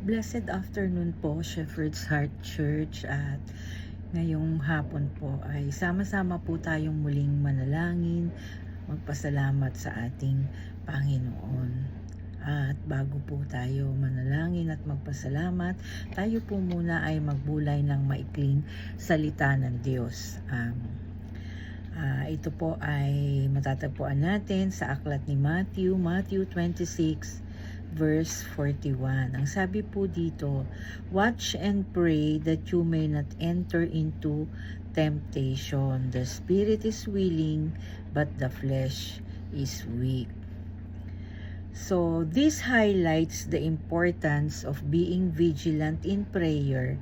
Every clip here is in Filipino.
Blessed afternoon po, Shepherd's Heart Church, at ngayong hapon po ay sama-sama po tayong muling manalangin, magpasalamat sa ating Panginoon. At bago po tayo manalangin at magpasalamat, tayo po muna ay magbulay ng maikling salita ng Diyos. Ito po ay matatagpuan natin sa aklat ni Matthew 26, verse 41. Ang sabi po dito, "Watch and pray that you may not enter into temptation. The spirit is willing, but the flesh is weak." So, this highlights the importance of being vigilant in prayer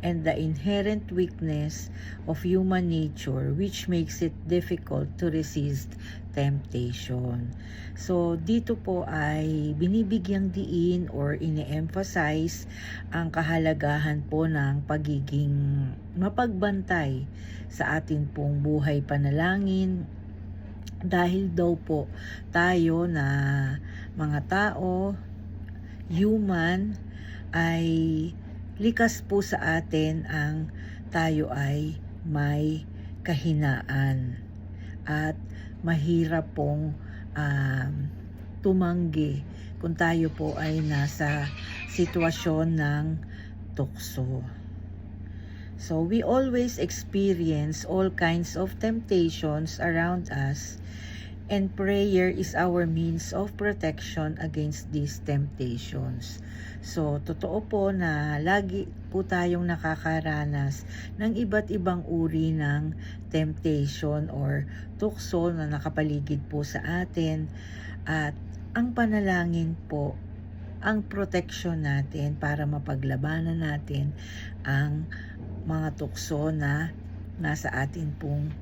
and the inherent weakness of human nature, which makes it difficult to resist temptation. So, dito po ay binibigyang diin or ine-emphasize ang kahalagahan po ng pagiging mapagbantay sa atin pong buhay panalangin, dahil daw po tayo na mga tao, human, ay likas po sa atin ang tayo ay may kahinaan at mahirap pong tumanggi kung tayo po ay nasa sitwasyon ng tukso. So we always experience all kinds of temptations around us, and prayer is our means of protection against these temptations. So, totoo po na lagi po tayong nakakaranas ng iba't ibang uri ng temptation or tukso na nakapaligid po sa atin, at ang panalangin po ang protection natin para mapaglabanan natin ang mga tukso na nasa atin pong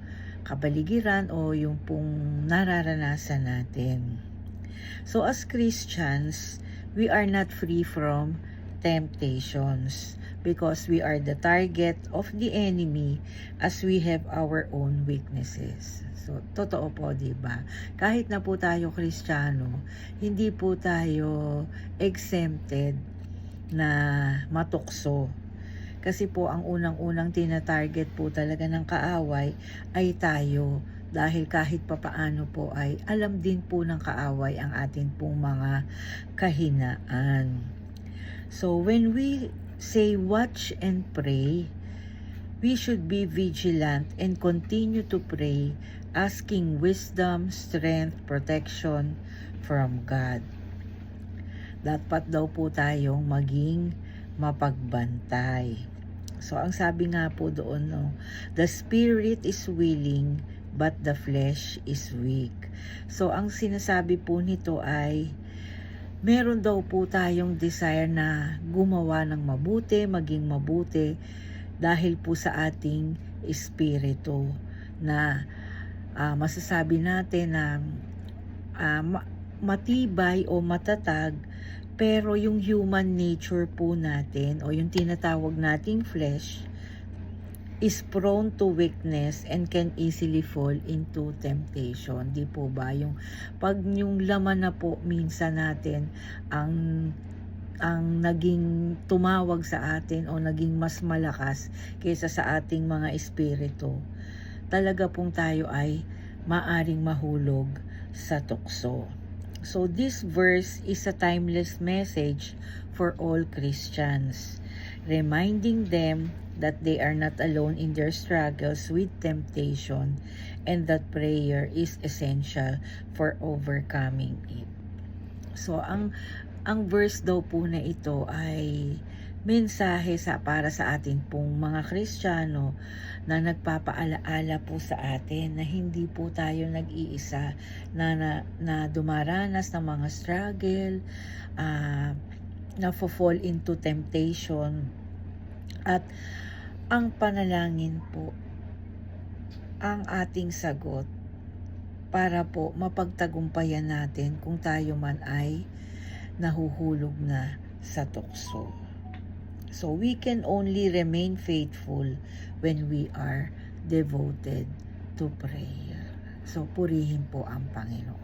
kapaligiran o yung pong nararanasan natin. So as Christians, we are not free from temptations because we are the target of the enemy as we have our own weaknesses. So, totoo po, diba? Kahit na po tayo Kristiyano, hindi po tayo exempted na matukso. Kasi po ang unang-unang tina-target po talaga ng kaaway ay tayo, dahil kahit papaano po ay alam din po ng kaaway ang atin pong mga kahinaan. So when we say watch and pray, we should be vigilant and continue to pray, asking wisdom, strength, protection from God. Dapat daw po tayong maging mapagbantay. So, ang sabi nga po doon, the spirit is willing, but the flesh is weak. So, ang sinasabi po nito ay, meron daw po tayong desire na gumawa ng mabuti, maging mabuti, dahil po sa ating espiritu na masasabi natin na matibay o matatag, pero yung human nature po natin o yung tinatawag nating flesh is prone to weakness and can easily fall into temptation. Di po ba? Pag yung laman na po minsan natin ang naging tumawag sa atin o naging mas malakas kaysa sa ating mga espiritu, talaga pong tayo ay maaring mahulog sa tukso. So this verse is a timeless message for all Christians, reminding them that they are not alone in their struggles with temptation and that prayer is essential for overcoming it. So ang verse daw po na ito ay mensahe para sa atin pong mga Kristiyano na nagpapaalaala po sa atin na hindi po tayo nag-iisa, na dumaranas ng mga struggle, na fall into temptation, at ang panalangin po ang ating sagot para po mapagtagumpayan natin kung tayo man ay nahuhulog na sa tukso. So we can only remain faithful when we are devoted to prayer. So purihin po ang Panginoon.